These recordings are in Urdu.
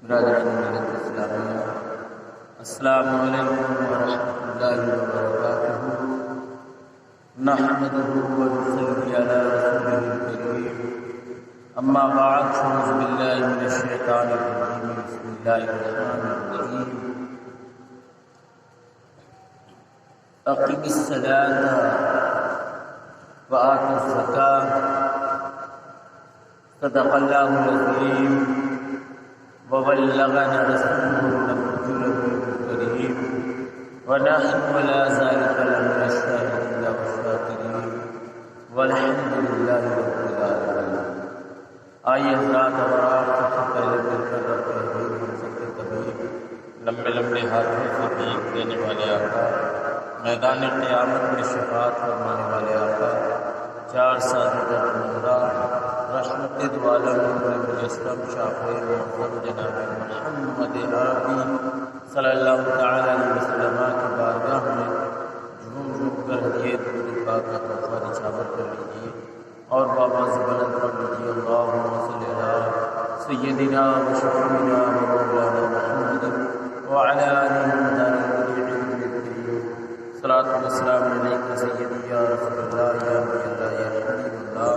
برادران ملت اسلامیہ، السلام علیکم ورحمۃ اللہ وبرکاتہ۔ نحمده ونصلي على رسوله الكريم، اما بعد فاعوذ بالله من الشیطان الرجیم، بسم اللہ الرحمن الرحیم۔ اقم الصلاة وآت الزکاة، صدق اللہ العظیم وبلغنا رسوله النبي الكريم، ونحن على ذلك لمن الشاهدين والشاكرين، والحمد لله رب العالمين۔ آئیے حضرات اور آپ سب سے پہلے مل کر رب حبیب ہم سب کے طبیب لمبے لمبے ہاتھوں سے بھیک دینے والے آقا، میدان قیامت میں شفاعت فرمانے والے آقا، چار سادہ مہرا رحمت دوالم مجسم شافع معظم جناب محمد عربی صلی اللہ تعالی علیہ وسلم کی بارگاہ میں جھوم جھوم کر ہدیے درود پاک کا تحفہ نچھاور کر لیجیے اور بآواز بلند پڑھ لیجیے، اللہم صلی علی سیدنا و شفیعنا و مولانا محمد وعلی آلہ وصحبہ اجمعین۔ صلاۃ و سلام علیک سیدی یا رسول اللہ یا نبی اللہ یا حبیب اللہ۔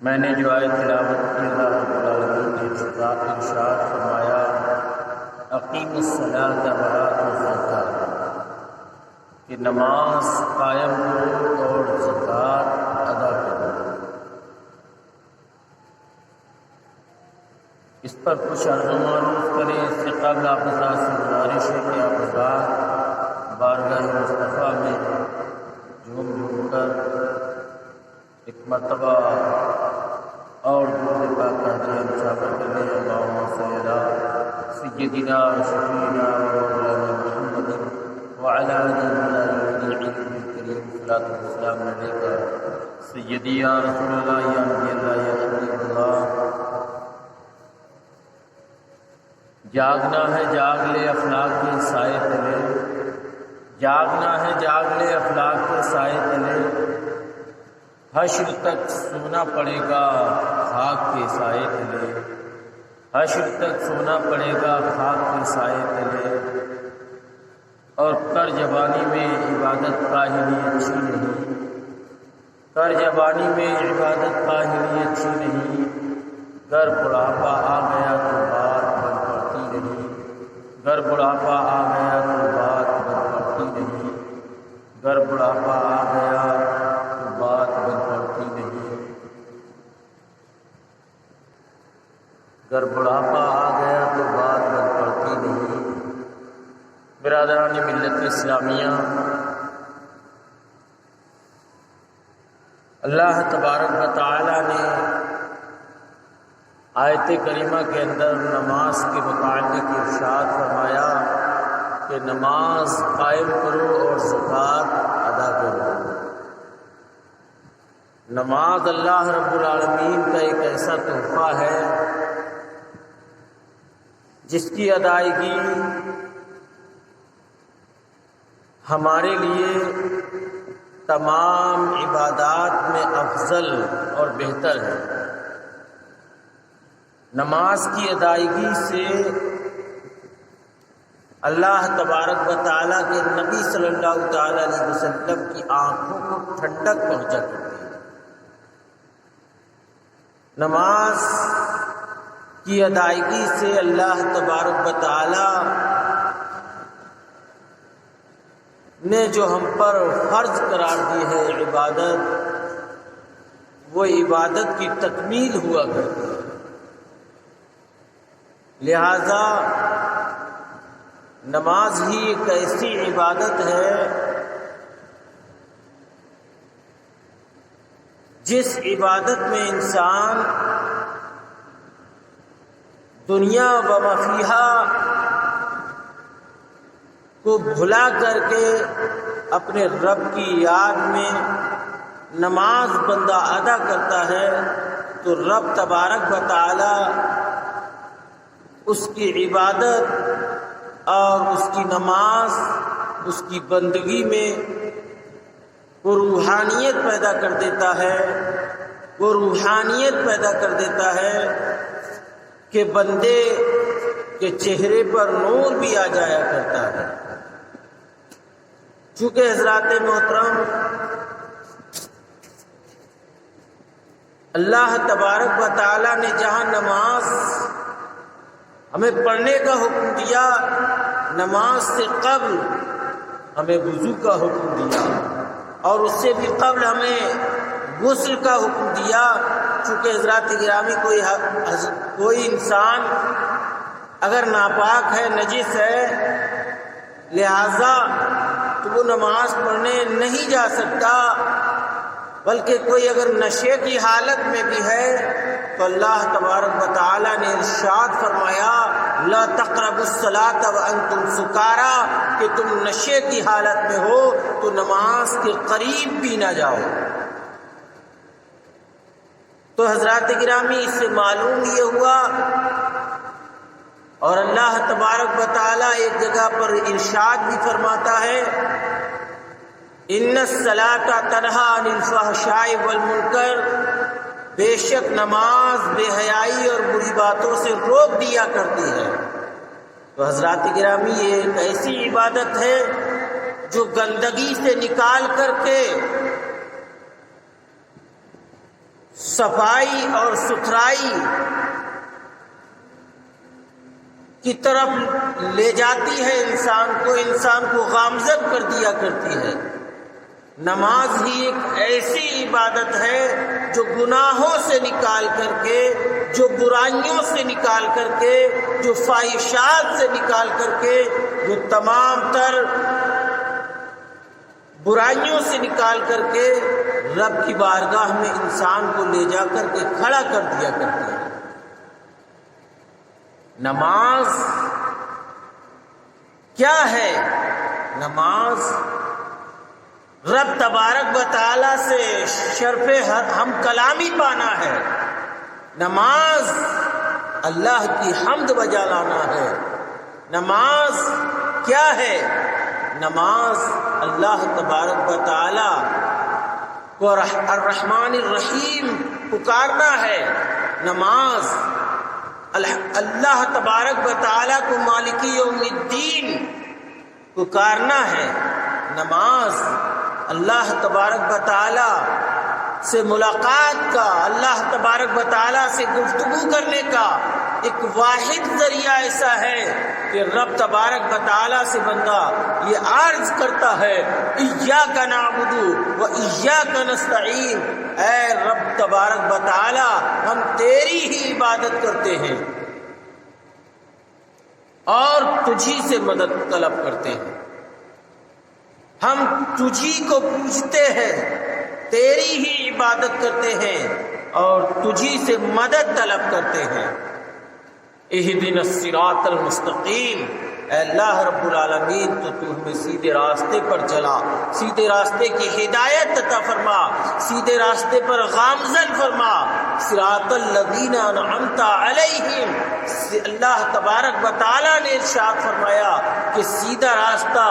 میں نے جو آیت تلاوت کی، اللہ رب العالمین نے ارشاد فرمایا اقیم الصلاۃ وآتوا الزکاۃ، کہ نماز قائم کرو اور زکوٰۃ ادا کرو۔ اس پر کچھ عرض و معروف کریں، اس سے قبل آپ حضرات سے گزارش ہے کہ آپ حضرات بارگاہ مصطفیٰ میں جھوم جھوم کر ایک مرتبہ اور درود پاک کا ہدیہ نچھاور کرنے، اللہم صلی علی سیدنا و شفیعنا و مولانا محمد وعلی آلہ الکریم، صلاۃ و سلام علیک سیدی یا رسول اللہ یا نبی اللہ یا حبیب اللہ۔ جاگنا ہے جاگ لے افلاک کے سائے تلے، جاگنا ہے جاگ لے افلاک کے سائے تلے، حشر تک سونا پڑے گا خاک کے سائے تلے، حشر تک سونا پڑے گا خاک کے سائے تلے، اور کر جوانی میں عبادت کاہلی اچھی نہیں، کر جوانی میں عبادت کاہلی اچھی نہیں، گر بڑھاپا آ گیا تو بات بن پڑتی نہیں، گر بڑھاپا آ گیا تو بات بن پڑتی نہیں، گر بڑھاپا آ گیا تو بات بن پڑتی نہیں، گر بڑھاپا آ گیا تو بات بن پڑتی نہیں۔ برادران ملت اسلامیہ، اللہ تبارک و تعالی نے آیت کریمہ کے اندر نماز کے متعلق ارشاد فرمایا کہ نماز قائم کرو اور زکوٰۃ ادا کرو۔ نماز اللہ رب العالمین کا ایک ایسا تحفہ ہے جس کی ادائیگی ہمارے لیے تمام عبادات میں افضل اور بہتر ہے۔ نماز کی ادائیگی سے اللہ تبارک و تعالیٰ کے نبی صلی اللہ تعالی علیہ وسلم کی آنکھوں کو ٹھنڈک پہنچا کرتی ہے۔ نماز کی ادائیگی سے اللہ تبارک و تعالی نے جو ہم پر فرض قرار دی ہے عبادت، وہ عبادت کی تکمیل ہوا کرتی ہے۔ لہذا نماز ہی ایک ایسی عبادت ہے جس عبادت میں انسان دنیا و ما فیہا کو بھلا کر کے اپنے رب کی یاد میں نماز بندہ ادا کرتا ہے تو رب تبارک و تعالی اس کی عبادت اور اس کی نماز، اس کی بندگی میں وہ روحانیت پیدا کر دیتا ہے، وہ روحانیت پیدا کر دیتا ہے کہ بندے کے چہرے پر نور بھی آ جایا کرتا ہے۔ چونکہ حضرات محترم اللہ تبارک و تعالی نے جہاں نماز ہمیں پڑھنے کا حکم دیا، نماز سے قبل ہمیں وضو کا حکم دیا، اور اس سے بھی قبل ہمیں غسل کا حکم دیا۔ چونکہ حضرات گرامی کوئی انسان اگر ناپاک ہے، نجس ہے، لہذا تو وہ نماز پڑھنے نہیں جا سکتا، بلکہ کوئی اگر نشے کی حالت میں بھی ہے تو اللہ تبارک و تعالی نے ارشاد فرمایا لا تقربوا الصلاۃ وانتم سکارا، کہ تم نشے کی حالت میں ہو تو نماز کے قریب بھی نہ جاؤ۔ تو حضرات گرامی اس سے معلوم یہ ہوا، اور اللہ تبارک و تعالی ایک جگہ پر ارشاد بھی فرماتا ہے ان الصلاۃ تنہی عن الفحشاء والمنکر، بے شک نماز بے حیائی اور بری باتوں سے روک دیا کرتی ہے۔ تو حضرات گرامی یہ ایک ایسی عبادت ہے جو گندگی سے نکال کر کے صفائی اور ستھرائی کی طرف لے جاتی ہے، انسان کو گامزن کر دیا کرتی ہے۔ نماز ہی ایک ایسی عبادت ہے جو گناہوں سے نکال کر کے، جو برائیوں سے نکال کر کے، جو فاحشات سے نکال کر کے، جو تمام تر برائیوں سے نکال کر کے رب کی بارگاہ میں انسان کو لے جا کر کے کھڑا کر دیا کرتی ہے۔ نماز کیا ہے؟ نماز رب تبارک و تعالی سے شرف ہم کلامی پانا ہے، نماز اللہ کی حمد بجا لانا ہے۔ نماز کیا ہے؟ نماز اللہ تبارک و تعالی کو الرحمن الرحیم پکارنا ہے۔ نماز اللہ تبارک و تعالی کو مالک یوم الدین پکارنا ہے۔ نماز اللہ تبارک و تعالی سے ملاقات کا، اللہ تبارک و تعالی سے گفتگو کرنے کا ایک واحد ذریعہ ایسا ہے کہ رب تبارک و تعالی سے بندہ یہ عرض کرتا ہے ایاک نعبد و ایاک نستعین، اے رب تبارک و تعالی ہم تیری ہی عبادت کرتے ہیں اور تجھی سے مدد طلب کرتے ہیں، ہم تجھی کو پوجتے ہیں، تیری ہی عبادت کرتے ہیں اور تجھی سے مدد طلب کرتے ہیں۔ اہدنا الصراط المستقیم، اے اللہ رب العالمین تو ہمیں سیدھے راستے پر چلا، سیدھے راستے کی ہدایت عطا فرما، سیدھے راستے پر گامزن فرما۔ صراط الذین انعمت علیہم، اللہ تبارک و تعالی نے ارشاد فرمایا کہ سیدھا راستہ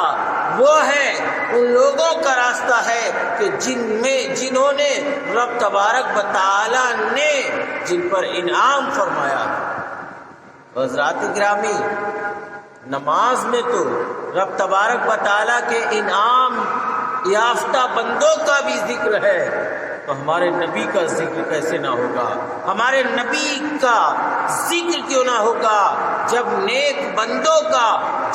وہ ہے، ان لوگوں کا راستہ ہے کہ جنہوں نے رب تبارک و تعالی نے جن پر انعام فرمایا۔ حضرات گرامی نماز میں تو رب تبارک و تعالی کے انعام یافتہ بندوں کا بھی ذکر ہے، تو ہمارے نبی کا ذکر کیسے نہ ہوگا؟ ہمارے نبی کا ذکر کیوں نہ ہوگا جب نیک بندوں کا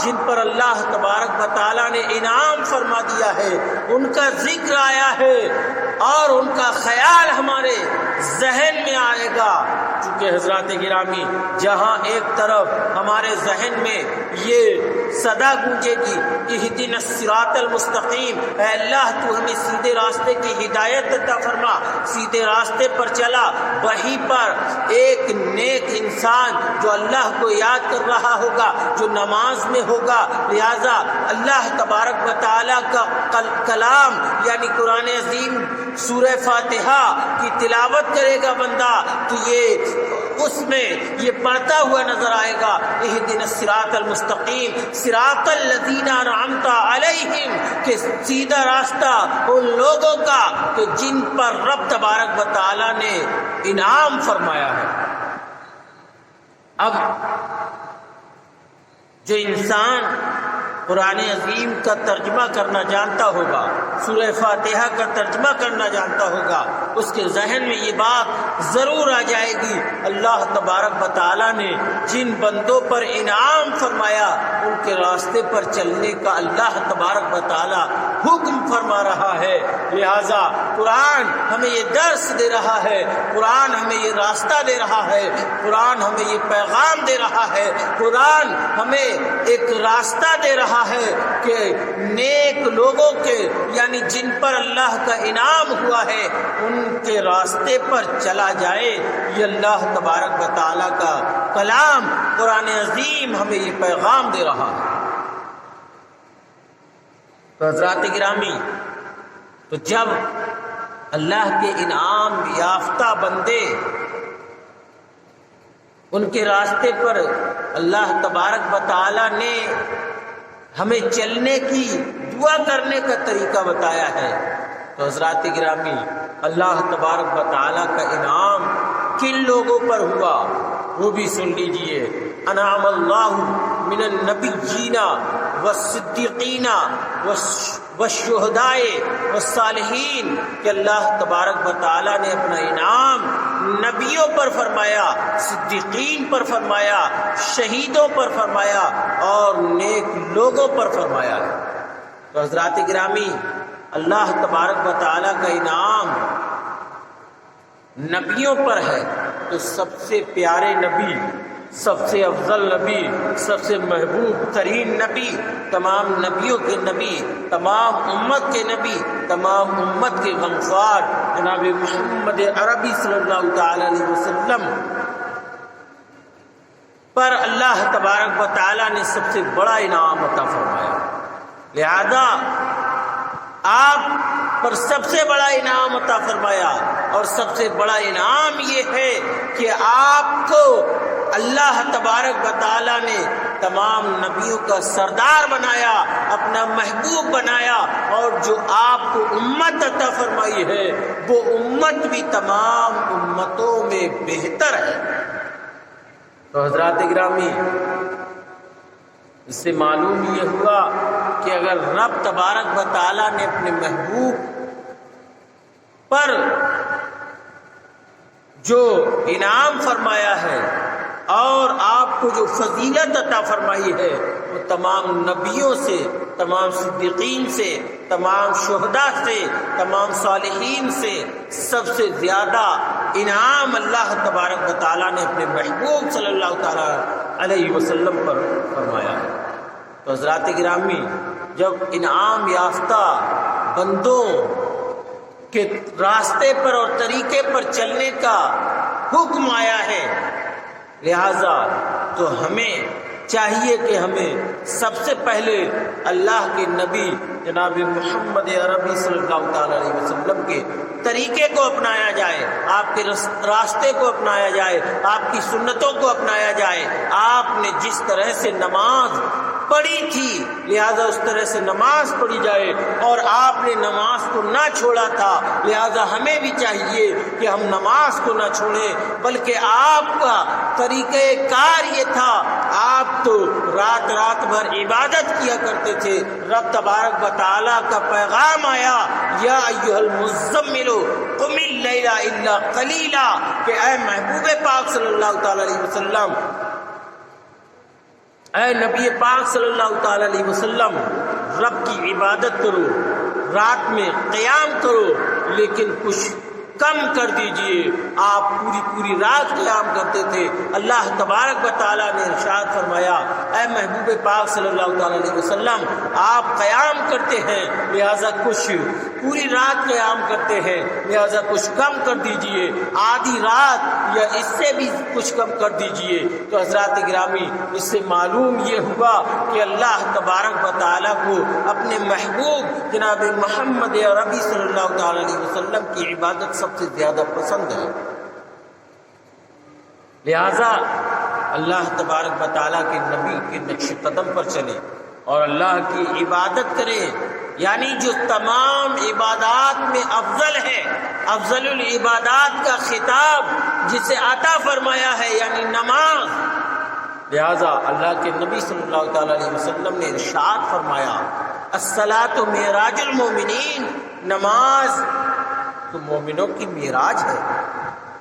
جن پر اللہ تبارک و تعالی نے انعام فرما دیا ہے ان کا ذکر آیا ہے اور ان کا خیال ہمارے ذہن میں آئے گا۔ چونکہ حضرات گرامی جہاں ایک طرف ہمارے ذہن میں یہ صدا گونجے گی اہدنا الصراط المستقیم، اے اللہ تو ہمیں سیدھے راستے کی ہدایت عطا فرما، سیدھے راستے پر چلا، وہیں پر ایک نیک انسان جو اللہ کو یاد کر رہا ہوگا، جو نماز میں ہوگا، لہذا اللہ تبارک و تعالی کا کلام یعنی قرآن عظیم سورہ فاتحہ کی تلاوت کرے گا بندہ، تو یہ اس میں یہ پڑھتا ہوا نظر آئے گا اہدنا الصراط المستقیم صراط الذین انعمت علیہم، کہ سیدھا راستہ ان لوگوں کا کہ جن پر رب تبارک و تعالی نے انعام فرمایا ہے۔ اب جو انسان قرآن عظیم کا ترجمہ کرنا جانتا ہوگا، سورہ فاتحہ کا ترجمہ کرنا جانتا ہوگا، اس کے ذہن میں یہ بات ضرور آ جائے گی اللہ تبارک و تعالیٰ نے جن بندوں پر انعام فرمایا ان کے راستے پر چلنے کا اللہ تبارک و تعالیٰ حکم فرما رہا ہے۔ لہذا قرآن ہمیں یہ درس دے رہا ہے، قرآن ہمیں یہ راستہ دے رہا ہے، قرآن ہمیں یہ پیغام دے رہا ہے، قرآن ہمیں ایک راستہ دے رہا ہے کہ نیک لوگوں کے یعنی جن پر اللہ کا انعام ہوا ہے ان کے راستے پر چلا جائے۔ یہ اللہ تبارک و تعالیٰ کا کلام قرآن عظیم ہمیں یہ پیغام دے رہا ہے۔ تو حضرات گرامی، تو جب اللہ کے انعام یافتہ بندے ان کے راستے پر اللہ تبارک و تعالیٰ نے ہمیں چلنے کی دعا کرنے کا طریقہ بتایا ہے، تو حضرات گرامی اللہ تبارک و تعالیٰ کا انعام کن لوگوں پر ہوا وہ بھی سن لیجئے۔ انعم اللہ من النبیین والصدیقین والشہداء والصالحین، کہ اللہ تبارک و تعالیٰ نے اپنا انعام نبیوں پر فرمایا، صدیقین پر فرمایا، شہیدوں پر فرمایا اور نیک لوگوں پر فرمایا ہے۔ تو حضرات گرامی اللہ تبارک و تعالیٰ کا انعام نبیوں پر ہے، تو سب سے پیارے نبی، سب سے افضل نبی، سب سے محبوب ترین نبی، تمام نبیوں کے نبی، تمام امت کے نبی، تمام امت کے غمخوار جناب محمد عربی صلی اللہ تعالی علیہ وسلم پر اللہ تبارک و تعالی نے سب سے بڑا انعام عطا فرمایا۔ لہذا آپ پر سب سے بڑا انعام عطا فرمایا، اور سب سے بڑا انعام یہ ہے کہ آپ کو اللہ تبارک و تعالیٰ نے تمام نبیوں کا سردار بنایا، اپنا محبوب بنایا، اور جو آپ کو امت عطا فرمائی ہے وہ امت بھی تمام امتوں میں بہتر ہے۔ تو حضرات گرامی اس سے معلوم یہ ہوا کہ اگر رب تبارک و تعالیٰ نے اپنے محبوب پر جو انعام فرمایا ہے اور آپ کو جو فضیلت عطا فرمائی ہے وہ تمام نبیوں سے، تمام صدیقین سے، تمام شہداء سے، تمام صالحین سے سب سے زیادہ انعام اللہ تبارک و تعالیٰ نے اپنے محبوب صلی اللہ تعالیٰ علیہ وسلم پر فرمایا ہے۔ تو حضرات گرامی جب انعام یافتہ بندوں کے راستے پر اور طریقے پر چلنے کا حکم آیا ہے، لہذا تو ہمیں چاہیے کہ ہمیں سب سے پہلے اللہ کے نبی جناب محمد عربی صلی اللہ تعالی علیہ وسلم کے طریقے کو اپنایا جائے، آپ کے راستے کو اپنایا جائے، آپ کی سنتوں کو اپنایا جائے۔ آپ نے جس طرح سے نماز پڑھی تھی لہذا اس طرح سے نماز پڑھی جائے، اور آپ نے نماز کو نہ چھوڑا تھا لہذا ہمیں بھی چاہیے کہ ہم نماز کو نہ چھوڑیں، بلکہ آپ کا طریقہ کار یہ تھا، آپ تو رات رات بھر عبادت کیا کرتے تھے۔ رب تبارک و تعالیٰ کا پیغام آیا، یا ایھا المزمل قم اللیل الا قلیلا، کہ اے محبوب پاک صلی اللہ تعالی علیہ وسلم، اے نبی پاک صلی اللہ تعالی علیہ وسلم، رب کی عبادت کرو، رات میں قیام کرو، لیکن کچھ کم کر دیجئے۔ آپ پوری رات قیام کرتے تھے۔ اللہ تبارک و تعالیٰ نے ارشاد فرمایا، اے محبوب پاک صلی اللہ تعالی علیہ وسلم، آپ قیام کرتے ہیں لہذا کچھ پوری رات قیام کرتے ہیں لہذا کچھ کم کر دیجئے، آدھی رات یا اس سے بھی کچھ کم کر دیجئے۔ تو حضرات گرامی اس سے معلوم یہ ہوا کہ اللہ تبارک و تعالیٰ کو اپنے محبوب جناب محمد عربی صلی اللہ تعالی علیہ وسلم کی عبادت سب سے زیادہ پسند ہے۔ لہذا اللہ تبارک و تعالیٰ کے نبی کے نقش قدم پر چلے اور اللہ کی عبادت کرے، یعنی جو تمام عبادات میں افضل ہے، افضل العبادات کا خطاب جسے عطا فرمایا ہے یعنی نماز۔ لہذا اللہ کے نبی صلی اللہ تعالیٰ علیہ وسلم نے ارشاد فرمایا الصلاۃ معراج المومنین، نماز تو مومنوں کی معراج ہے،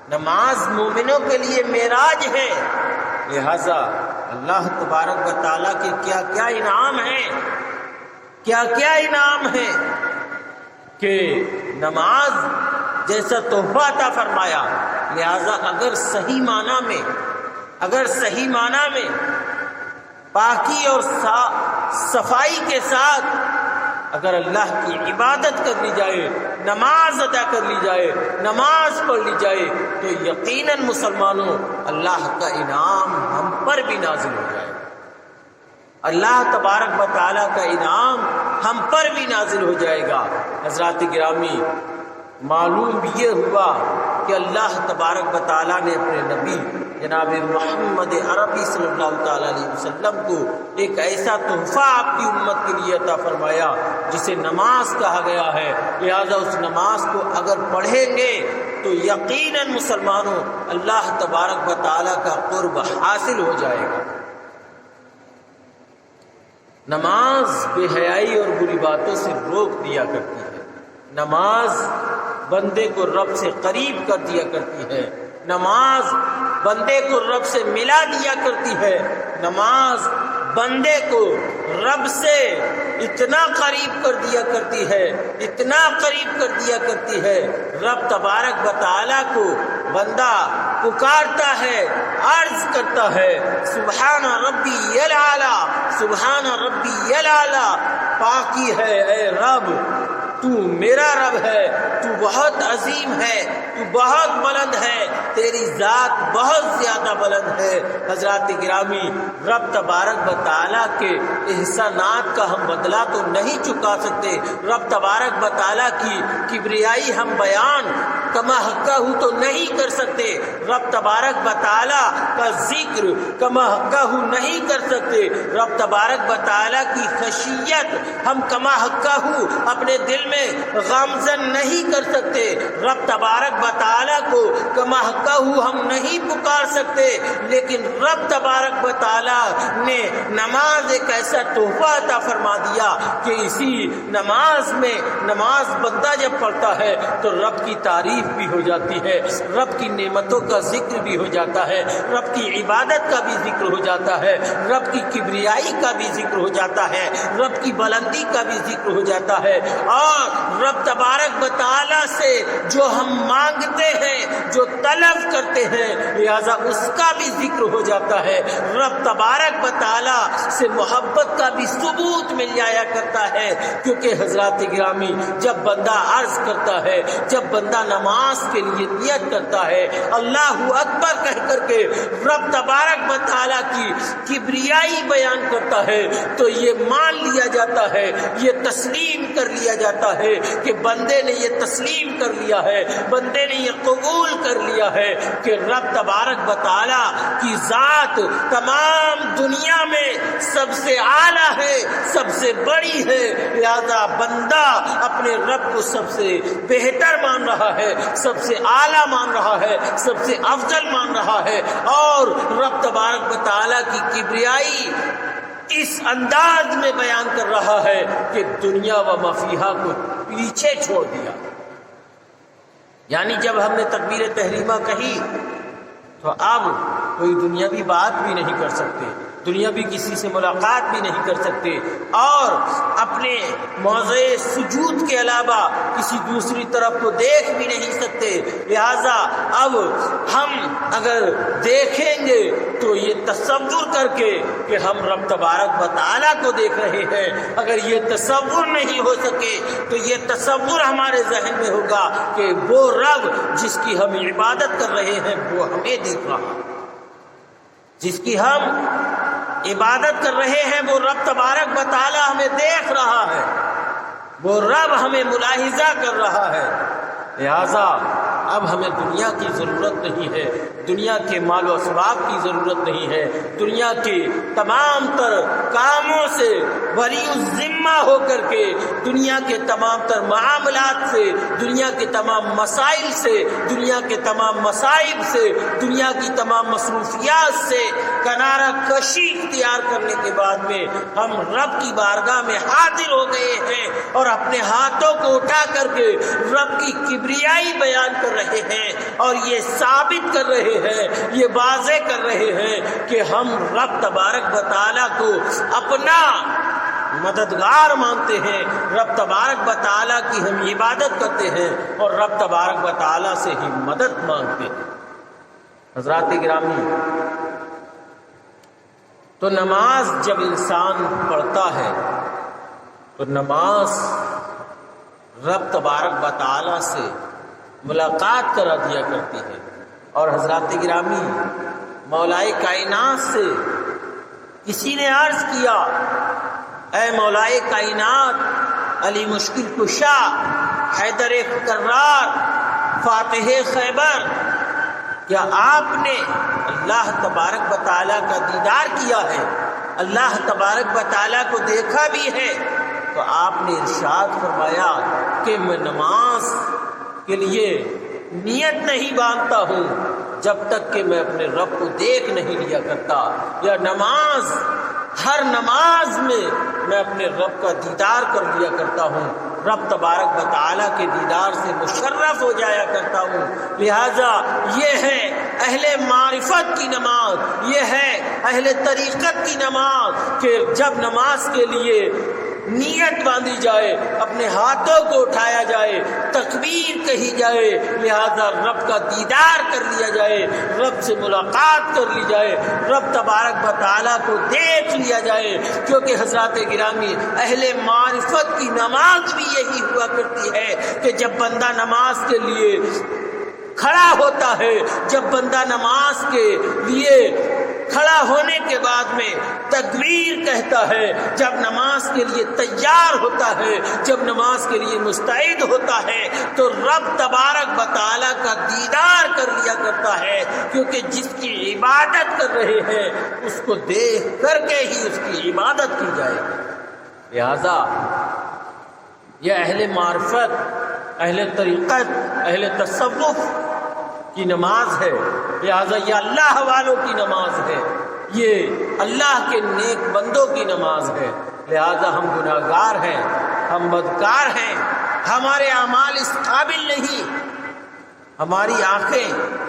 نماز مومنوں کے لیے معراج ہے۔ لہذا اللہ تبارک و تعالیٰ کے کیا کیا انعام ہیں، کیا کیا انعام ہے کہ نماز جیسا تحفہ عطا فرمایا۔ لہذا اگر صحیح معنی میں پاکی اور صفائی کے ساتھ اگر اللہ کی عبادت کر لی جائے، نماز ادا کر لی جائے، نماز پڑھ لی جائے، تو یقیناً مسلمانوں اللہ کا انعام ہم پر بھی نازل ہو جائے، اللہ تبارک و تعالیٰ کا انعام ہم پر بھی نازل ہو جائے گا۔ حضرات گرامی، معلوم یہ ہوا کہ اللہ تبارک و تعالیٰ نے اپنے نبی جناب محمد عربی صلی اللہ تعالیٰ علیہ وسلم کو ایک ایسا تحفہ آپ کی امت کے لیے عطا فرمایا جسے نماز کہا گیا ہے۔ لہذا اس نماز کو اگر پڑھیں گے تو یقیناً مسلمانوں اللہ تبارک و تعالیٰ کا قرب حاصل ہو جائے گا۔ نماز بے حیائی اور بری باتوں سے روک دیا کرتی ہے، نماز بندے کو رب سے قریب کر دیا کرتی ہے، نماز بندے کو رب سے ملا دیا کرتی ہے، نماز بندے کو رب سے اتنا قریب کر دیا کرتی ہے، اتنا قریب کر دیا کرتی ہے، رب تبارک و تعالیٰ کو بندہ پکارتا ہے، عرض کرتا ہے سبحان ربی الاعلیٰ، سبحان ربی الاعلیٰ، پاکی ہے اے رب، تو میرا رب ہے، تو بہت عظیم ہے، تو بہت بلند ہے، تیری ذات بہت زیادہ بلند ہے۔ حضرات گرامی، رب تبارک و تعالیٰ کے احسانات کا ہم بدلہ تو نہیں چکا سکتے، رب تبارک و تعالیٰ کی کبریائی ہم بیان کما حقہ تو نہیں کر سکتے، رب تبارک و تعالیٰ کا ذکر کما حقہ نہیں کر سکتے، رب تبارک و تعالیٰ کی خشیت ہم کما حقہ اپنے دل میں غمزن نہیں کر سکتے، رب تبارک و تعالیٰ کو کما حقہ ہم نہیں پکار سکتے، لیکن رب تبارک و تعالیٰ نے نماز ایک ایسا تحفہ عطا فرما دیا کہ اسی نماز میں، نماز بندہ جب پڑھتا ہے تو رب کی تعریف بھی ہو جاتی ہے، رب کی نعمتوں کا ذکر بھی ہو جاتا ہے، رب کی عبادت کا بھی ذکر ہو جاتا ہے، رب کی کبریائی کا بھی ذکر ہو جاتا ہے، رب کی بلندی کا بھی ذکر ہو جاتا ہے، اور رب تبارک و تعالیٰ سے جو ہم مانگتے ہیں، جو طلب کرتے ہیں، لہذا اس کا بھی ذکر ہو جاتا ہے، رب تبارک و تعالیٰ سے محبت کا بھی ثبوت مل جایا کرتا ہے، کیونکہ حضرات گرامی جب بندہ عرض کرتا ہے، جب بندہ نماز کے لیے نیت کرتا ہے، اللہ اکبر کہہ کر کے رب تبارک و تعالیٰ کی کبریائی بیان کرتا ہے، تو یہ مان لیا جاتا ہے، یہ تسلیم کر لیا جاتا ہے کہ بندے نے یہ تسلیم کر لیا ہے، بندے نے یہ قبول کر لیا ہے کہ رب تبارک و تعالیٰ کی ذات تمام دنیا میں سب سے اعلیٰ ہے، سب سے بڑی ہے، لہذا بندہ اپنے رب کو سب سے بہتر مان رہا ہے، سب سے اعلیٰ مان رہا ہے، سب سے افضل مان رہا ہے، اور رب تبارک و تعالیٰ کی کبریائی اس انداز میں بیان کر رہا ہے کہ دنیا و ما فیہا کو پیچھے چھوڑ دیا۔ یعنی جب ہم نے تکبیر تحریمہ کہی تو اب کوئی دنیاوی بات بھی نہیں کر سکتے، دنیاوی کسی سے ملاقات بھی نہیں کر سکتے، اور اپنے موضع سجود کے علاوہ کسی دوسری طرف کو دیکھ بھی نہیں سکتے، لہذا اب ہم اگر دیکھیں گے تو یہ تصور کر کے کہ ہم رب تبارک و تعالیٰ کو دیکھ رہے ہیں، اگر یہ تصور نہیں ہو سکے تو یہ تصور ہمارے ذہن میں ہوگا کہ وہ رب جس کی ہم عبادت کر رہے ہیں وہ ہمیں دیکھ رہا ہے، جس کی ہم عبادت کر رہے ہیں وہ رب تبارک و تعالیٰ ہمیں دیکھ رہا ہے، وہ رب ہمیں ملاحظہ کر رہا ہے۔ لہذا اب ہمیں دنیا کی ضرورت نہیں ہے، دنیا کے مال و اسباب کی ضرورت نہیں ہے، دنیا کے تمام تر کاموں سے بری الذمہ ہو کر کے، دنیا کے تمام تر معاملات سے، دنیا کے تمام مسائل سے، دنیا کے تمام مصائب سے، دنیا کی تمام مصروفیات سے کنارہ کشی اختیار کرنے کے بعد میں ہم رب کی بارگاہ میں حاضر ہو گئے ہیں اور اپنے ہاتھوں کو اٹھا کر کے رب کی کبریائی بیان کر رہے ہیں اور یہ ثابت کر رہے ہیں، یہ واضح کر رہے ہیں کہ ہم رب تبارک و تعالیٰ کو اپنا مددگار مانتے ہیں، رب تبارک و تعالیٰ کی ہم عبادت کرتے ہیں اور رب تبارک و تعالیٰ سے ہی مدد مانگتے ہیں۔ حضرات گرامی، تو نماز جب انسان پڑھتا ہے تو نماز رب تبارک و تعالیٰ سے ملاقات کرا دیا کرتی ہے۔ اور حضرات گرامی، مولائے کائنات سے کسی نے عرض کیا، اے مولائے کائنات، علی مشکل کشا، حیدر کرار، فاتح خیبر، کیا آپ نے اللہ تبارک و تعالیٰ کا دیدار کیا ہے؟ اللہ تبارک و تعالیٰ کو دیکھا بھی ہے؟ تو آپ نے ارشاد فرمایا کہ میں نماز کے لیے نیت نہیں باندھتا ہوں جب تک کہ میں اپنے رب کو دیکھ نہیں لیا کرتا، یا نماز، ہر نماز میں اپنے رب کا دیدار کر لیا کرتا ہوں، رب تبارک و تعالیٰ کے دیدار سے مشرف ہو جایا کرتا ہوں۔ لہذا یہ ہے اہل معرفت کی نماز، یہ ہے اہل طریقت کی نماز کہ جب نماز کے لیے نیت باندھی جائے، اپنے ہاتھوں کو اٹھایا جائے، تکبیر کہی جائے، لہذا رب کا دیدار کر لیا جائے، رب سے ملاقات کر لی جائے، رب تبارک و تعالیٰ کو دیکھ لیا جائے۔ کیونکہ حضرات گرامی، اہل معرفت کی نماز بھی یہی ہوا کرتی ہے کہ جب بندہ نماز کے لیے کھڑا ہوتا ہے، جب بندہ نماز کے لیے کھڑا ہونے کے بعد میں تکبیر کہتا ہے، جب نماز کے لیے تیار ہوتا ہے، جب نماز کے لیے مستعد ہوتا ہے، تو رب تبارک و تعالیٰ کا دیدار کر لیا کرتا ہے، کیونکہ جس کی عبادت کر رہے ہیں اس کو دیکھ کر کے ہی اس کی عبادت کی جائے گی۔ لہذا یہ اہل معرفت، اہل طریقت، اہل تصوف کی نماز ہے، لہذا یہ اللہ والوں کی نماز ہے، یہ اللہ کے نیک بندوں کی نماز ہے۔ لہذا ہم گناہگار ہیں، ہم بدکار ہیں، ہمارے اعمال اس قابل نہیں، ہماری آنکھیں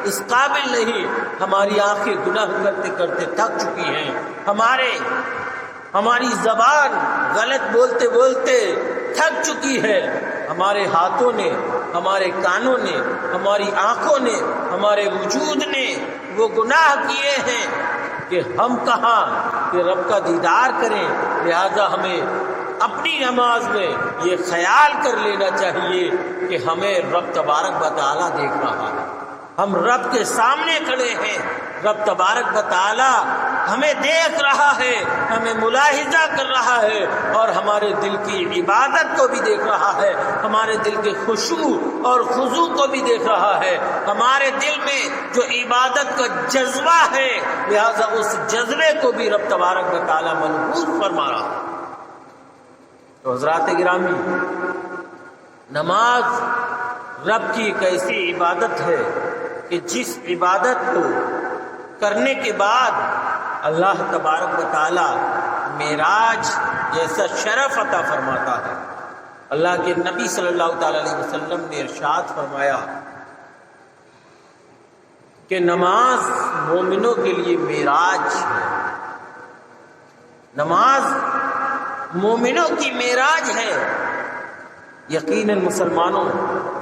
اس قابل نہیں، ہماری آنکھیں گناہ کرتے کرتے تھک چکی ہیں، ہماری زبان غلط بولتے بولتے تھک چکی ہے، ہمارے ہاتھوں نے، ہمارے کانوں نے، ہماری آنکھوں نے، ہمارے وجود نے وہ گناہ کیے ہیں کہ ہم کہاں کہ رب کا دیدار کریں۔ لہذا ہمیں اپنی نماز میں یہ خیال کر لینا چاہیے کہ ہمیں رب تبارک و تعالیٰ دیکھ رہا ہے، ہم رب کے سامنے کھڑے ہیں، رب تبارک و تعالیٰ ہمیں دیکھ رہا ہے، ہمیں ملاحظہ کر رہا ہے اور ہمارے دل کی عبادت کو بھی دیکھ رہا ہے، ہمارے دل کے خشوع اور خضوع کو بھی دیکھ رہا ہے، ہمارے دل میں جو عبادت کا جذبہ ہے، لہذا اس جذبے کو بھی رب تبارک و تعالیٰ ملحوظ فرما رہا ہے۔ تو حضرات گرامی، نماز رب کی ایک ایسی عبادت ہے کہ جس عبادت کو کرنے کے بعد اللہ تبارک و تعالی معراج جیسا شرف عطا فرماتا ہے۔ اللہ کے نبی صلی اللہ تعالی علیہ وسلم نے ارشاد فرمایا کہ نماز مومنوں کے لیے معراج ہے، نماز مومنوں کی معراج ہے۔ یقیناً مسلمانوں،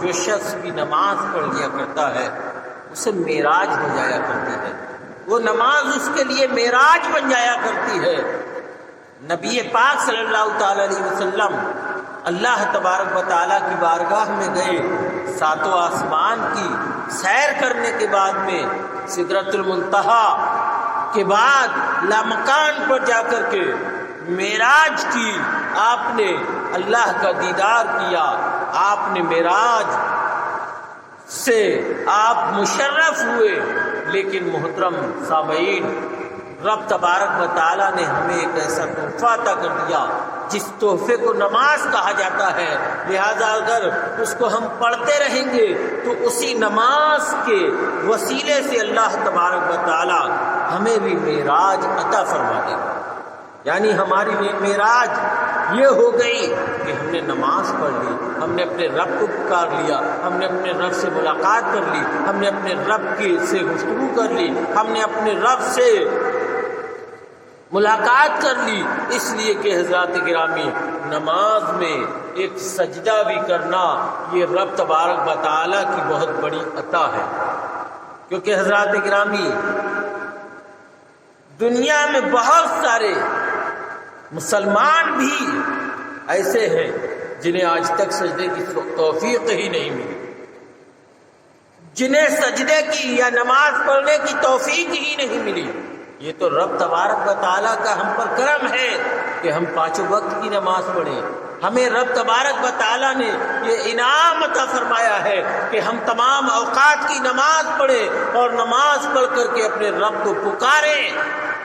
جو شخص بھی نماز پڑھ لیا کرتا ہے اسے معراج ہو جایا کرتی ہے، وہ نماز اس کے لیے معراج بن جایا کرتی ہے۔ نبی پاک صلی اللہ تعالی علیہ وسلم اللہ تبارک و تعالیٰ کی بارگاہ میں گئے، ساتوں آسمان کی سیر کرنے کے بعد میں سدرۃ المنتہا کے بعد لامکان پر جا کر کے معراج کی، آپ نے اللہ کا دیدار کیا، آپ نے معراج سے آپ مشرف ہوئے، لیکن محترم سامعین، رب تبارک و تعالیٰ نے ہمیں ایک ایسا تحفہ عطا کر دیا جس تحفے کو نماز کہا جاتا ہے۔ لہذا اگر اس کو ہم پڑھتے رہیں گے تو اسی نماز کے وسیلے سے اللہ تبارک و تعالیٰ ہمیں بھی معراج عطا فرما دے گا۔ یعنی ہماری معراج یہ ہو گئی کہ ہم نے نماز پڑھ لی، ہم نے اپنے رب کو پکار لیا، ہم نے اپنے رب سے ملاقات کر لی، ہم نے اپنے رب سے گفتگو کر لی، ہم نے اپنے رب سے ملاقات کر لی۔ اس لیے کہ حضرات گرامی، نماز میں ایک سجدہ بھی کرنا یہ رب تبارک و تعالیٰ کی بہت بڑی عطا ہے، کیونکہ حضرات گرامی دنیا میں بہت سارے مسلمان بھی ایسے ہیں جنہیں آج تک سجدے کی توفیق ہی نہیں ملی، جنہیں سجدے کی یا نماز پڑھنے کی توفیق ہی نہیں ملی۔ یہ تو رب تبارک و تعالیٰ کا ہم پر کرم ہے کہ ہم پانچوں وقت کی نماز پڑھیں۔ ہمیں رب تبارک و تعالیٰ نے یہ انعام عطا فرمایا ہے کہ ہم تمام اوقات کی نماز پڑھیں اور نماز پڑھ کر کے اپنے رب کو پکاریں۔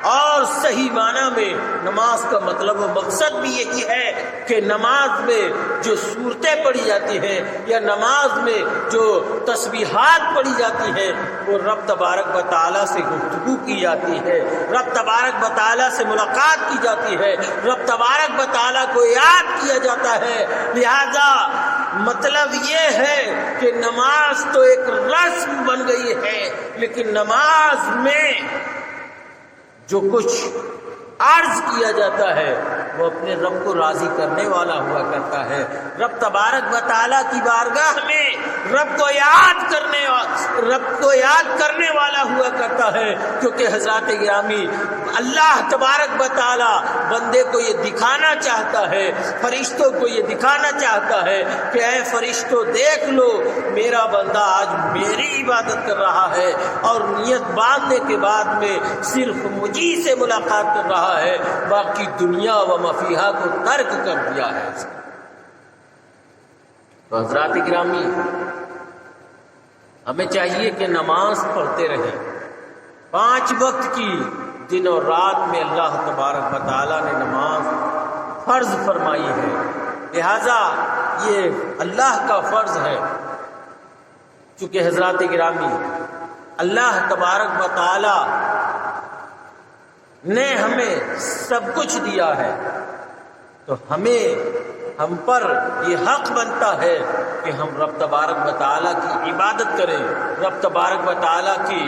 اور صحیح معنی میں نماز کا مطلب و مقصد بھی یہی ہے کہ نماز میں جو صورتیں پڑھی جاتی ہیں یا نماز میں جو تسبیحات پڑھی جاتی ہیں وہ رب تبارک و تعالیٰ سے گفتگو کی جاتی ہے، رب تبارک و تعالیٰ سے ملاقات کی جاتی ہے، رب تبارک و تعالیٰ کو یاد کیا جاتا ہے۔ لہذا مطلب یہ ہے کہ نماز تو ایک رسم بن گئی ہے، لیکن نماز میں جو کچھ عرض کیا جاتا ہے وہ اپنے رب کو راضی کرنے والا ہوا کرتا ہے۔ رب تبارک و تعالیٰ کی بارگاہ میں رب کو یاد کرنے والا ہوا کرتا ہے، کیونکہ حضرات گرامی اللہ تبارک و تعالیٰ بندے کو یہ دکھانا چاہتا ہے، فرشتوں کو یہ دکھانا چاہتا ہے کہ اے فرشتوں دیکھ لو، میرا بندہ آج میری عبادت کر رہا ہے اور نیت باندھنے کے بعد میں صرف مجھے سے ملاقات کر رہا ہے، باقی دنیا و مفیہا کو ترک کر دیا ہے۔ تو حضرات گرامی ہمیں چاہیے کہ نماز پڑھتے رہیں، 5 وقت کی دن اور رات میں اللہ تبارک و تعالیٰ نے نماز فرض فرمائی ہے، لہذا یہ اللہ کا فرض ہے۔ چونکہ حضرات گرامی اللہ تبارک و تعالیٰ نے ہمیں سب کچھ دیا ہے، تو ہم پر یہ حق بنتا ہے کہ ہم رب تبارک و تعالیٰ کی عبادت کریں، رب تبارک و تعالیٰ کی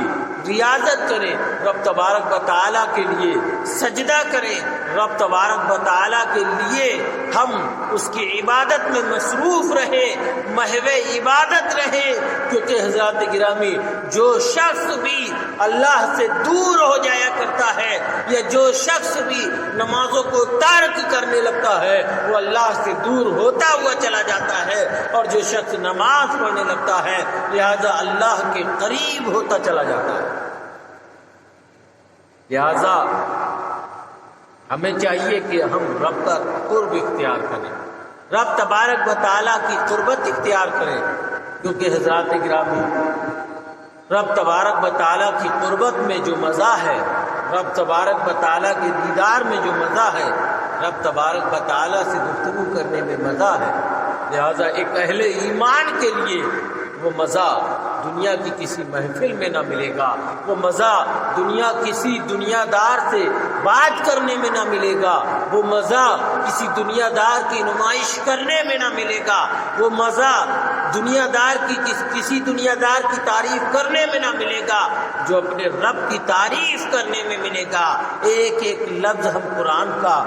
ریاضت کریں، رب تبارک و تعالیٰ کے لیے سجدہ کریں، رب تبارک و تعالیٰ کے لیے ہم اس کی عبادت میں مصروف رہیں، محو عبادت رہیں۔ کیونکہ حضرات گرامی جو شخص بھی اللہ سے دور ہو جایا کرتا ہے یا جو شخص بھی نمازوں کو ترک کرنے لگتا ہے وہ اللہ سے دور ہوتا ہوا چلا جاتا ہے، اور جو شخص نماز پڑھنے لگتا ہے لہذا اللہ کے قریب ہوتا چلا جاتا ہے۔ لہذا ہمیں چاہیے کہ ہم رب کا قرب اختیار کریں، رب تبارک و تعالیٰ کی قربت اختیار کریں، کیونکہ حضرات گرامی رب تبارک و تعالیٰ کی قربت میں جو مزہ ہے، رب تبارک و تعالیٰ کے دیدار میں جو مزہ ہے، رب تبارک و تعالیٰ سے گفتگو کرنے میں مزہ ہے، لہذا ایک اہل ایمان کے لیے وہ مزہ دنیا کی کسی محفل میں نہ ملے گا، وہ مزہ کسی دنیا دار سے بات کرنے میں نہ ملے گا، وہ مزہ کسی دنیا دار کی نمائش کرنے میں نہ ملے گا، وہ مزہ کسی دنیا دار کی تعریف کرنے میں نہ ملے گا، جو اپنے رب کی تعریف کرنے میں ملے گا۔ ایک ایک لفظ ہم قرآن کا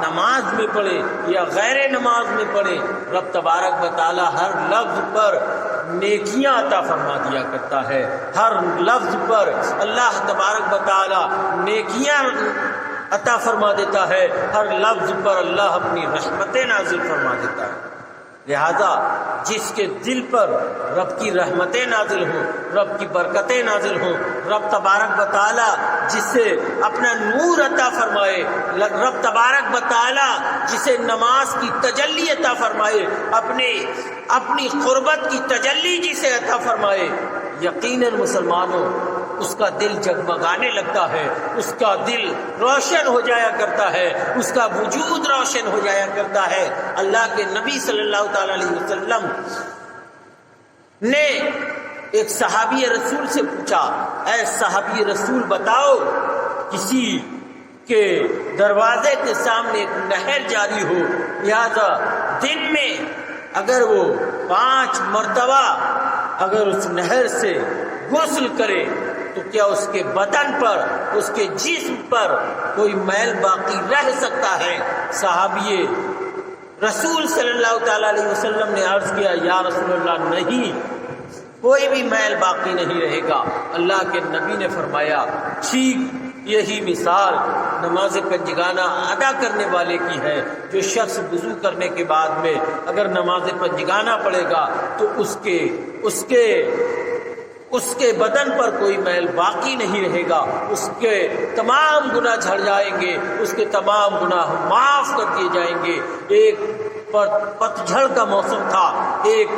نماز میں پڑھیں یا غیر نماز میں پڑھیں، رب تبارک و تعالی ہر لفظ پر نیکیاں عطا فرما دیا کرتا ہے، ہر لفظ پر اللہ تبارک و تعالی نیکیاں عطا فرما دیتا ہے، ہر لفظ پر اللہ اپنی رحمتیں نازل فرما دیتا ہے۔ لہذا جس کے دل پر رب کی رحمتیں نازل ہوں، رب کی برکتیں نازل ہوں، رب تبارک و تعالی جسے اپنا نور عطا فرمائے، رب تبارک و تعالی جسے نماز کی تجلی عطا فرمائے، اپنی قربت کی تجلی جسے عطا فرمائے، یقیناً مسلمانوں اس کا دل جگمگانے لگتا ہے، اس کا دل روشن ہو جایا کرتا ہے، اس کا وجود روشن ہو جایا کرتا ہے۔ اللہ کے نبی صلی اللہ تعالی علیہ وسلم نے ایک صحابی رسول سے پوچھا، اے صحابی رسول بتاؤ، کسی کے دروازے کے سامنے ایک نہر جاری ہو، لہذا دن میں اگر وہ 5 مرتبہ اگر اس نہر سے غسل کرے تو کیا اس کے بدن پر، اس کے جسم پر کوئی میل باقی رہ سکتا ہے؟ صحابی رسول صلی اللہ تعالی علیہ وسلم نے عرض کیا، یا رسول اللہ نہیں، کوئی بھی میل باقی نہیں رہے گا۔ اللہ کے نبی نے فرمایا، ٹھیک یہی مثال نماز پنجگانہ ادا کرنے والے کی ہے۔ جو شخص وضو کرنے کے بعد میں اگر نماز پنجگانہ پڑھے گا تو اس کے بدن پر کوئی میل باقی نہیں رہے گا، اس کے تمام گناہ جھڑ جائیں گے، اس کے تمام گناہ معاف کر دیے جائیں گے۔ ایک پتجھڑ کا موسم تھا، ایک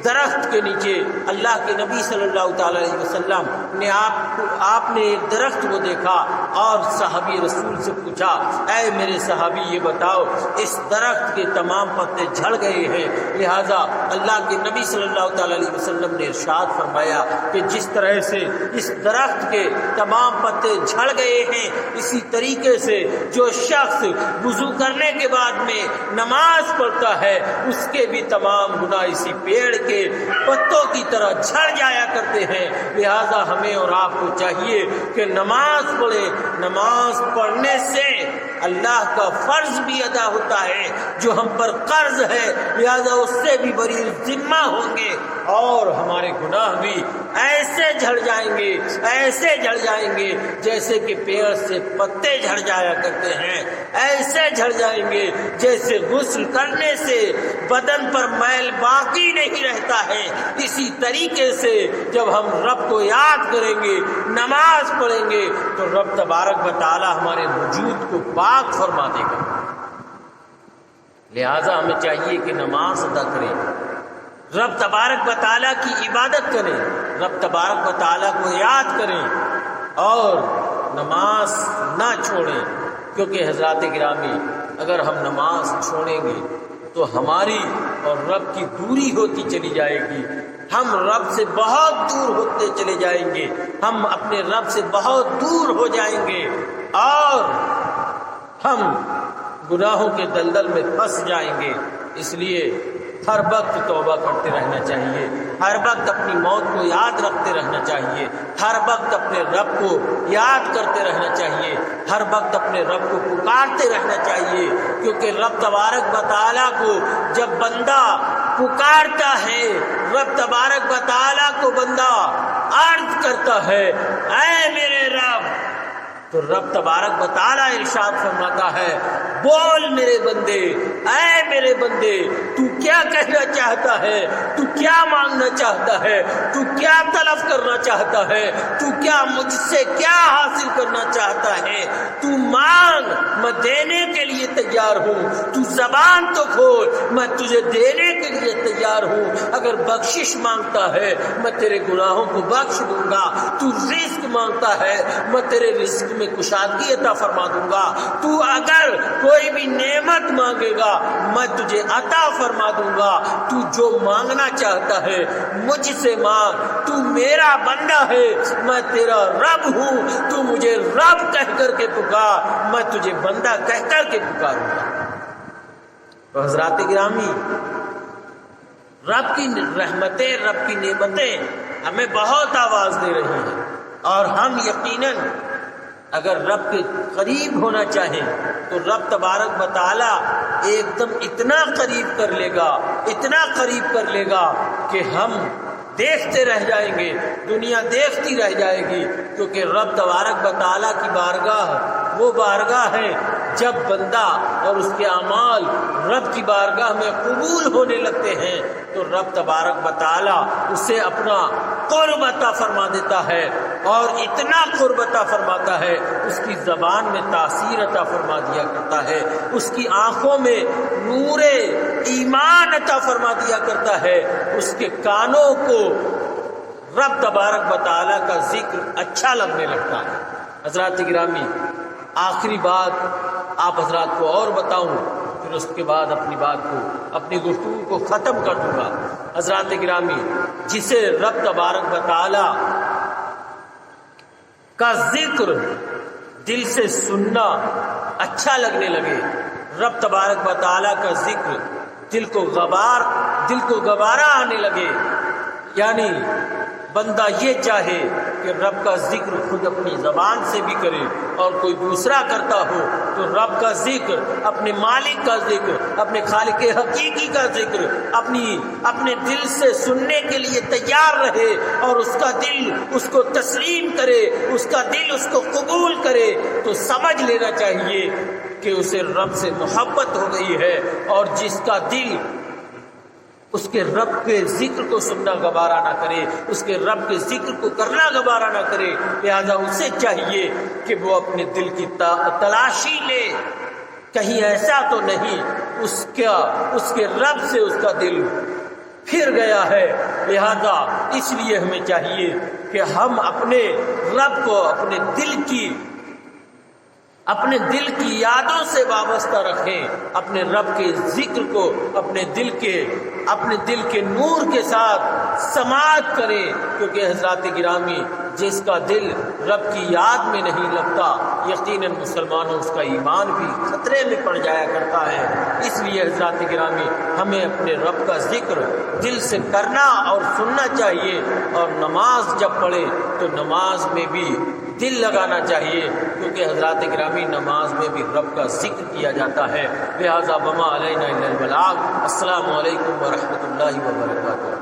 درخت کے نیچے اللہ کے نبی صلی اللہ تعالی علیہ وسلم نے آپ نے ایک درخت کو دیکھا اور صحابی رسول سے پوچھا، اے میرے صحابی یہ بتاؤ، اس درخت کے تمام پتے جھڑ گئے ہیں، لہذا اللہ کے نبی صلی اللہ تعالی علیہ وسلم نے ارشاد فرمایا کہ جس طرح سے اس درخت کے تمام پتے جھڑ گئے ہیں، اسی طریقے سے جو شخص وضو کرنے کے بعد میں نماز پڑھتا ہے اس کے بھی تمام گناہ اسی پیڑ کے پتوں کی طرح جھڑ جایا کرتے ہیں۔ لہذا ہمیں اور آپ کو چاہیے کہ نماز پڑھیں۔ نماز پڑھنے سے اللہ کا فرض بھی ادا ہوتا ہے، جو ہم پر قرض ہے، لہذا اس سے بھی بری ذمہ ہوں گے، اور ہمارے گناہ بھی ایسے جھڑ جائیں گے جیسے کہ پیڑ سے پتے جھڑ جایا کرتے ہیں، ایسے جھڑ جائیں گے جیسے غسل کرنے سے بدن پر میل باقی نہیں رہتا ہے۔ اسی طریقے سے جب ہم رب کو یاد کریں گے، نماز پڑھیں گے، تو رب تبارک و تعالی ہمارے وجود کو پاک فرما دے گا۔ لہذا ہمیں چاہیے کہ نماز ادا کریں، رب تبارک و تعالیٰ کی عبادت کریں، رب تبارک و تعالیٰ کو یاد کریں اور نماز نہ چھوڑیں، کیونکہ حضرات گرامی اگر ہم نماز چھوڑیں گے تو ہماری اور رب کی دوری ہوتی چلی جائے گی، ہم رب سے بہت دور ہوتے چلے جائیں گے، ہم اپنے رب سے بہت دور ہو جائیں گے اور ہم گناہوں کے دلدل میں پھنس جائیں گے۔ اس لیے ہر وقت توبہ کرتے رہنا چاہیے، ہر وقت اپنی موت کو یاد رکھتے رہنا چاہیے، ہر وقت اپنے رب کو یاد کرتے رہنا چاہیے، ہر وقت اپنے رب کو پکارتے رہنا چاہیے، کیونکہ رب تبارک و تعالیٰ کو جب بندہ پکارتا ہے، رب تبارک و تعالیٰ کو بندہ عرض کرتا ہے، اے میرے رب، تو رب تبارک و تعالیٰ ارشاد فرماتا ہے، بول میرے بندے، اے میرے بندے، تو کیا کہنا چاہتا ہے، تو کیا مانگنا چاہتا ہے، تو کیا طلب کرنا چاہتا ہے، تو کیا مجھ سے کیا حاصل کرنا چاہتا ہے، تو مانگ، میں دینے کے لیے تیار ہوں، تو زبان تو کھول، میں تجھے دینے کے لیے تیار ہوں۔ اگر بخشش مانگتا ہے میں تیرے گناہوں کو بخش دوں گا، تو رزق مانگتا ہے میں تیرے رزق میں کشادگی عطا فرما دوں گا، تو اگر کوئی بھی نعمت مانگے گا میں تجھے عطا فرما دوں گا، تو جو مانگنا چاہتا ہے مجھ سے مانگ، تو میرا بندہ ہے، میں تیرا رب ہوں، تو مجھے رب کہہ کر کے پکار، میں تجھے بندہ کہہ کر کے پکاروں گا۔ تو حضرات گرامی، رب کی رحمتیں، رب کی نعمتیں ہمیں بہت آواز دے رہی ہیں، اور ہم یقیناً اگر رب کے قریب ہونا چاہیں تو رب تبارک و تعالیٰ ایک دم اتنا قریب کر لے گا، اتنا قریب کر لے گا کہ ہم دیکھتے رہ جائیں گے، دنیا دیکھتی رہ جائے گی، کیونکہ رب تبارک و تعالیٰ کی بارگاہ وہ بارگاہ ہے جب بندہ اور اس کے اعمال رب کی بارگاہ میں قبول ہونے لگتے ہیں تو رب تبارک و تعالی اسے اپنا قرب عطا فرما دیتا ہے، اور اتنا قرب عطا فرماتا ہے اس کی زبان میں تاثیر عطا فرما دیا کرتا ہے، اس کی آنکھوں میں نور ایمان عطا فرما دیا کرتا ہے، اس کے کانوں کو رب تبارک و تعالی کا ذکر اچھا لگنے لگتا ہے۔ حضرات گرامی، آخری بات آپ حضرات کو اور بتاؤں، پھر اس کے بعد اپنی گفتگو کو ختم کر دوں گا۔ حضرات گرامی، جسے رب تبارک و تعالی کا ذکر دل سے سننا اچھا لگنے لگے، رب تبارک و تعالی کا ذکر دل کو گوارا آنے لگے، یعنی بندہ یہ چاہے کہ رب کا ذکر خود اپنی زبان سے بھی کرے اور کوئی دوسرا کرتا ہو تو رب کا ذکر، اپنے مالک کا ذکر، اپنے خالق حقیقی کا ذکر اپنے دل سے سننے کے لیے تیار رہے، اور اس کا دل اس کو تسلیم کرے، اس کا دل اس کو قبول کرے، تو سمجھ لینا چاہیے کہ اسے رب سے محبت ہو گئی ہے، اور جس کا دل اس کے رب کے ذکر کو سننا گوارا نہ کرے، اس کے رب کے ذکر کو کرنا گوارا نہ کرے، لہذا اسے چاہیے کہ وہ اپنے دل کی تلاشی لے، کہیں ایسا تو نہیں اس کے رب سے اس کا دل پھر گیا ہے۔ لہذا اس لیے ہمیں چاہیے کہ ہم اپنے رب کو اپنے دل کی یادوں سے وابستہ رکھیں، اپنے رب کے ذکر کو اپنے دل کے نور کے ساتھ سماعت کریں، کیونکہ حضرات گرامی، جس کا دل رب کی یاد میں نہیں لگتا، یقیناً مسلمانوں اس کا ایمان بھی خطرے میں پڑ جایا کرتا ہے۔ اس لیے حضرات گرامی، ہمیں اپنے رب کا ذکر دل سے کرنا اور سننا چاہیے، اور نماز جب پڑھے تو نماز میں بھی دل لگانا چاہیے، کیونکہ حضرات گرامی نماز میں بھی رب کا ذکر کیا جاتا ہے۔ لہذا وما علینا الا البلاغ۔ السلام علیکم ورحمۃ اللہ وبرکاتہ۔